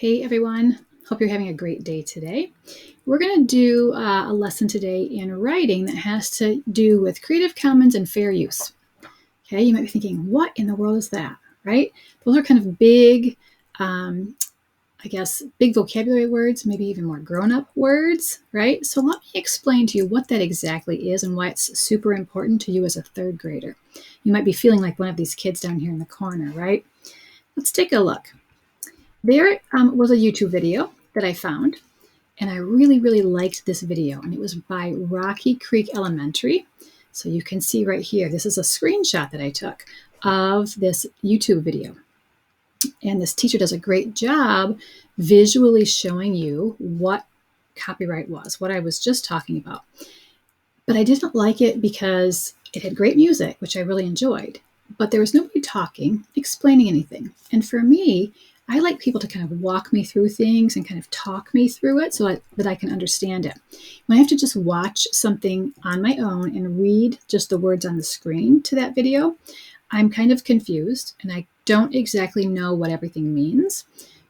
Hey everyone, hope you're having a great day today. We're going to do a lesson today in writing that has to do with Creative Commons and fair use. Okay, you might be thinking, what in the world is that, right? Those are kind of big, big vocabulary words, maybe even more grown-up words, right? So let me explain to you what that exactly is and why it's super important to you as a third grader. You might be feeling like one of these kids down here in the corner, right? Let's take a look. There was a YouTube video that I found, and I really liked this video, and it was by Rocky Creek Elementary. So you can see right here, this is a screenshot that I took of this YouTube video. And this teacher does a great job visually showing you what copyright was, what I was just talking about. But I didn't like it because it had great music, which I really enjoyed, but there was nobody talking, explaining anything. And for me, I like people to kind of walk me through things and kind of talk me through it so that I can understand it. When I have to just watch something on my own and read just the words on the screen to that video, I'm kind of confused and I don't exactly know what everything means.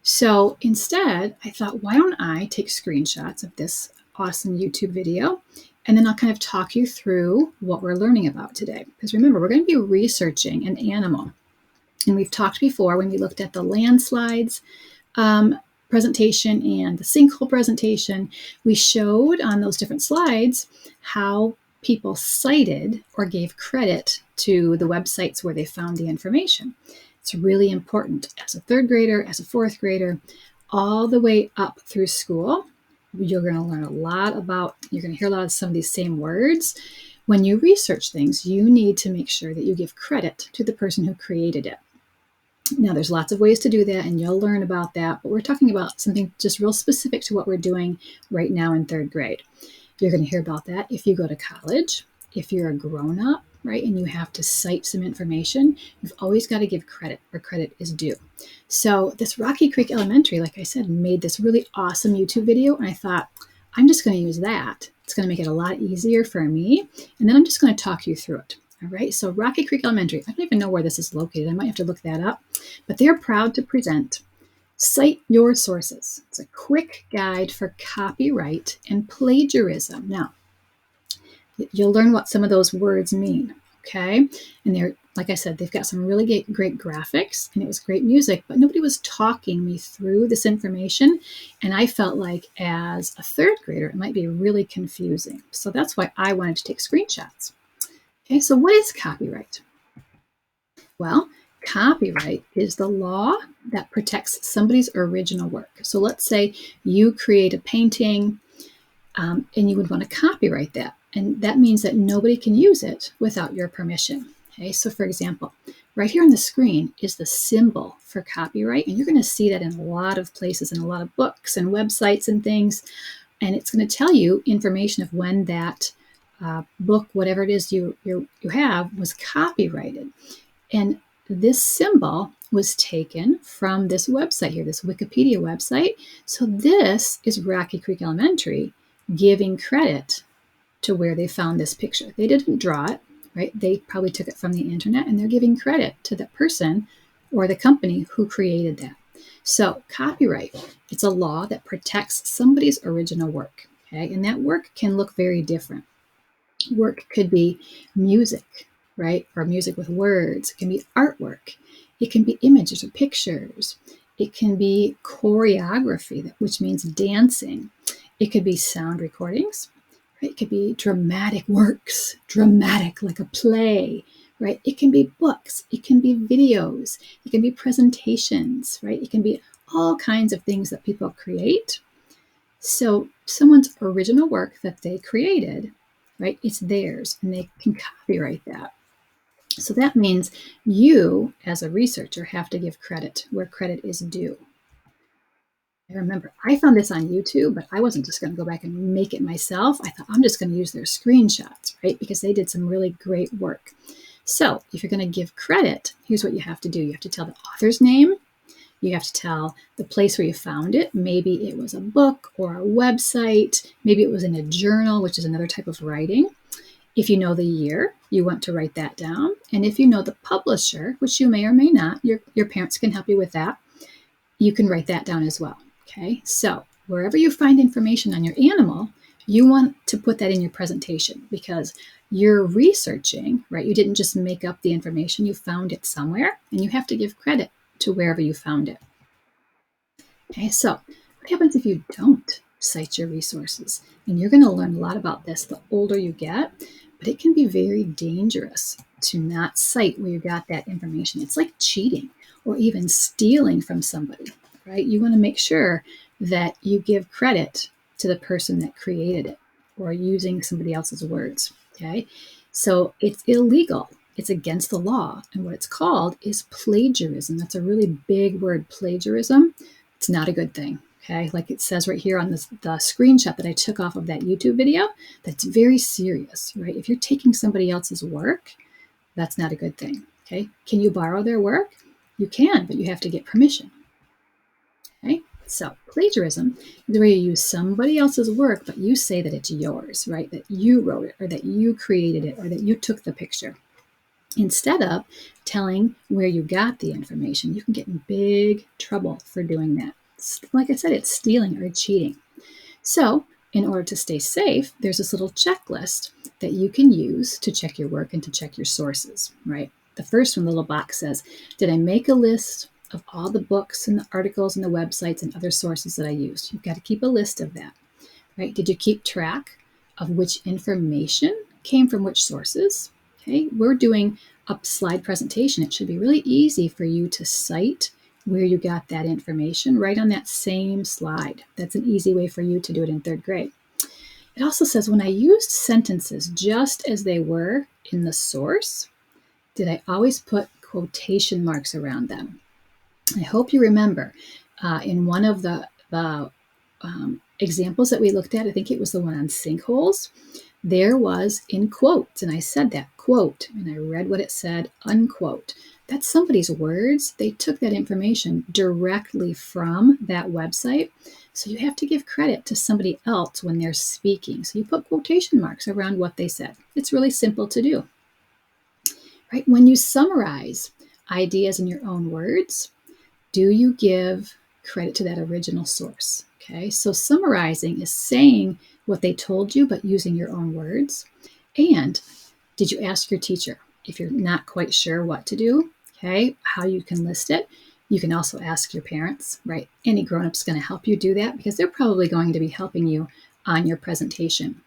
So instead, I thought, why don't I take screenshots of this awesome YouTube video, and then I'll kind of talk you through what we're learning about today. Because remember, we're going to be researching an animal. And we've talked before when we looked at the landslides presentation and the sinkhole presentation, we showed on those different slides how people cited or gave credit to the websites where they found the information. It's really important as a third grader, as a fourth grader, all the way up through school. You're going to learn you're going to hear a lot of some of these same words. When you research things, you need to make sure that you give credit to the person who created it. Now, there's lots of ways to do that, and you'll learn about that, but we're talking about something just real specific to what we're doing right now in third grade. You're going to hear about that if you go to college, if you're a grown-up, right, and you have to cite some information. You've always got to give credit where credit is due. So this Rocky Creek Elementary, like I said, made this really awesome YouTube video, and I thought, I'm just going to use that. It's going to make it a lot easier for me, and then I'm just going to talk you through it. All right, so Rocky Creek Elementary, I don't even know where this is located. I might have to look that up, but they're proud to present Cite Your Sources. It's a quick guide for copyright and plagiarism. Now, you'll learn what some of those words mean, okay? And they're, like I said, they've got some really great graphics, and it was great music, but nobody was talking me through this information, and I felt like as a third grader, it might be really confusing. So that's why I wanted to take screenshots. Okay, so what is copyright? Well, copyright is the law that protects somebody's original work. So let's say you create a painting and you would want to copyright that. And that means that nobody can use it without your permission. Okay, so for example, right here on the screen is the symbol for copyright. And you're going to see that in a lot of places, in a lot of books and websites and things. And it's going to tell you information of when that book, whatever it is you have, was copyrighted. And this symbol was taken from this website here, this Wikipedia website. So this is Rocky Creek Elementary giving credit to where they found this picture. They didn't draw it, right? They probably took it from the internet, and they're giving credit to the person or the company who created that. So copyright, it's a law that protects somebody's original work, okay? And that work can look very different. Work could be music, right? Or music with words. It can be artwork. It can be images or pictures. It can be choreography, which means dancing. It could be sound recordings, right? It could be dramatic works, dramatic like a play, right? It can be books. It can be videos. It can be presentations, right? It can be all kinds of things that people create. So someone's original work that they created, right? It's theirs, and they can copyright that. So that means you, as a researcher, have to give credit where credit is due. I remember, I found this on YouTube, but I wasn't just going to go back and make it myself. I thought, I'm just going to use their screenshots, right? Because they did some really great work. So if you're going to give credit, here's what you have to do. You have to tell the author's name. You have to tell the place where you found it. Maybe it was a book or a website. Maybe it was in a journal, which is another type of writing. If you know the year, you want to write that down. And if you know the publisher, which you may or may not, your parents can help you with that. you can write that down as well. Okay, so wherever you find information on your animal, you want to put that in your presentation because you're researching, right? You didn't just make up the information, you found it somewhere, and you have to give credit to wherever you found it. Okay, so what happens if you don't cite your resources? And you're going to learn a lot about this the older you get, but it can be very dangerous to not cite where you got that information. It's like cheating or even stealing from somebody, right? You want to make sure that you give credit to the person that created it or using somebody else's words, okay? So it's illegal. It's against the law. And what it's called is plagiarism. That's a really big word, plagiarism. It's not a good thing, okay? Like it says right here on the screenshot that I took off of that YouTube video, that's very serious, right? If you're taking somebody else's work, that's not a good thing, okay? Can you borrow their work? You can, but you have to get permission, okay? So plagiarism is where you use somebody else's work, but you say that it's yours, right? That you wrote it or that you created it or that you took the picture. Instead of telling where you got the information, you can get in big trouble for doing that. Like I said, it's stealing or cheating. So, in order to stay safe, there's this little checklist that you can use to check your work and to check your sources, right? The first one, the little box says, did I make a list of all the books and the articles and the websites and other sources that I used? You've got to keep a list of that, right? Did you keep track of which information came from which sources? Okay, we're doing a slide presentation. It should be really easy for you to cite where you got that information right on that same slide. That's an easy way for you to do it in third grade. It also says when I used sentences just as they were in the source, did I always put quotation marks around them? I hope you remember in one of the examples that we looked at, I think it was the one on sinkholes, there was in quotes, and I said that, quote, and I read what it said, unquote. That's somebody's words. They took that information directly from that website. So you have to give credit to somebody else when they're speaking. So you put quotation marks around what they said. It's really simple to do. Right? When you summarize ideas in your own words, do you give credit to that original source? Okay, so summarizing is saying what they told you, but using your own words. And did you ask your teacher if you're not quite sure what to do? Okay, how you can list it. You can also ask your parents, right? Any grown-up's going to help you do that because they're probably going to be helping you on your presentation.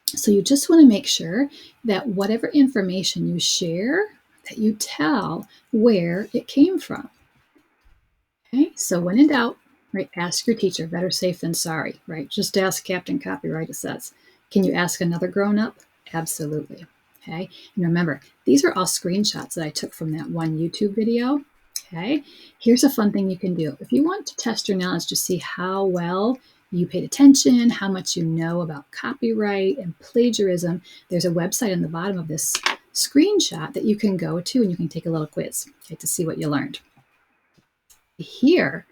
So you just want to make sure that whatever information you share, that you tell where it came from. Okay, so when in doubt, right, ask your teacher. Better safe than sorry, right? Just ask Captain Copyright, it says. Can you ask another grown-up? Absolutely. Okay, and remember, these are all screenshots that I took from that one YouTube video. Okay, here's a fun thing you can do. If you want to test your knowledge to see how well you paid attention, how much you know about copyright and plagiarism, there's a website on the bottom of this screenshot that you can go to and you can take a little quiz, okay, to see what you learned. Here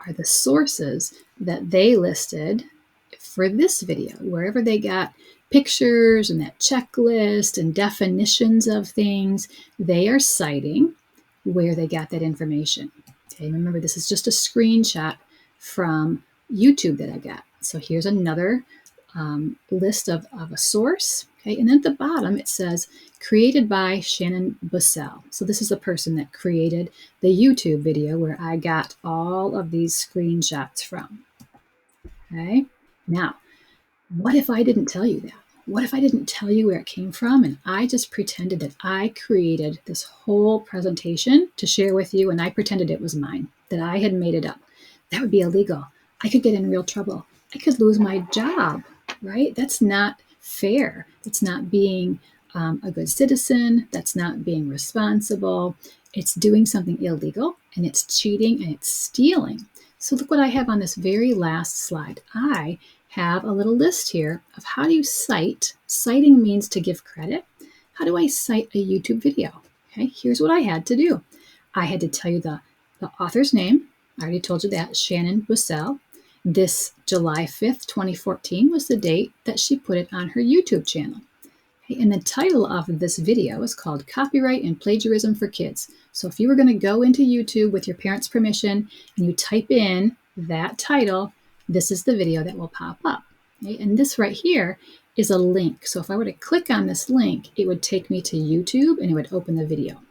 are the sources that they listed for this video, wherever they got pictures and that checklist and definitions of things, they are citing where they got that information. Okay, remember, this is just a screenshot from YouTube that I got. So here's another list of a source. Okay, and then at the bottom it says created by Shannon Bussell. So this is the person that created the YouTube video where I got all of these screenshots from. Okay, now what if I didn't tell you that? What if I didn't tell you where it came from and I just pretended that I created this whole presentation to share with you and I pretended it was mine, that I had made it up? That would be illegal. I could get in real trouble. I could lose my job, right? That's not fair. That's not being a good citizen. That's not being responsible. It's doing something illegal and it's cheating and it's stealing. So look what I have on this very last slide. I have a little list here of how do you cite. Citing means to give credit. How do I cite a YouTube video? Okay, here's what I had to do. I had to tell you the author's name. I already told you that, Shannon Bussell. This July 5th, 2014 was the date that she put it on her YouTube channel. And the title of this video is called Copyright and Plagiarism for Kids. So if you were going to go into YouTube with your parents' permission and you type in that title, this is the video that will pop up. Okay? And this right here is a link. So if I were to click on this link, it would take me to YouTube and it would open the video.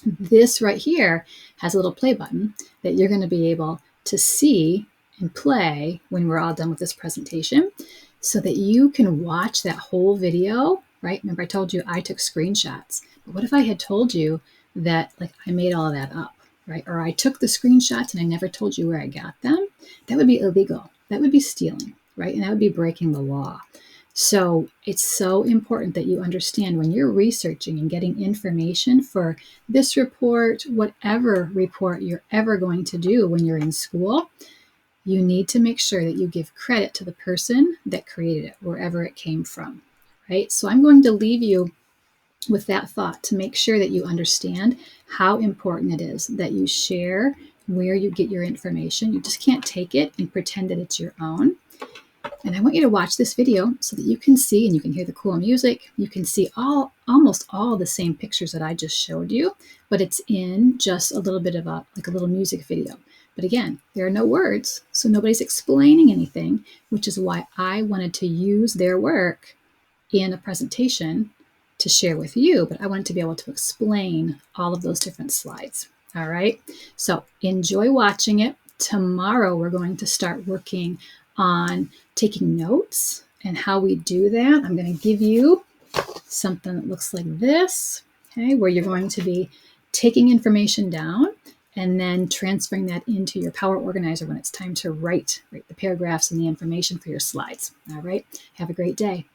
This right here has a little play button that you're going to be able to see and play when we're all done with this presentation so that you can watch that whole video, right? Remember I told you I took screenshots. But what if I had told you that like I made all of that up, right? Or I took the screenshots and I never told you where I got them? That would be illegal. That would be stealing, right? And that would be breaking the law. So it's so important that you understand when you're researching and getting information for this report, whatever report you're ever going to do when you're in school, you need to make sure that you give credit to the person that created it, wherever it came from, right? So I'm going to leave you with that thought to make sure that you understand how important it is that you share where you get your information. You just can't take it and pretend that it's your own. And I want you to watch this video so that you can see and you can hear the cool music. You can see almost all the same pictures that I just showed you, but it's in just a little bit of a little music video. But again, there are no words, so nobody's explaining anything, which is why I wanted to use their work in a presentation to share with you, but I wanted to be able to explain all of those different slides. All right, so enjoy watching it. Tomorrow we're going to start working on taking notes and how we do that. I'm going to give you something that looks like this, okay, where you're going to be taking information down and then transferring that into your Power Organizer when it's time to write the paragraphs and the information for your slides. All right, have a great day.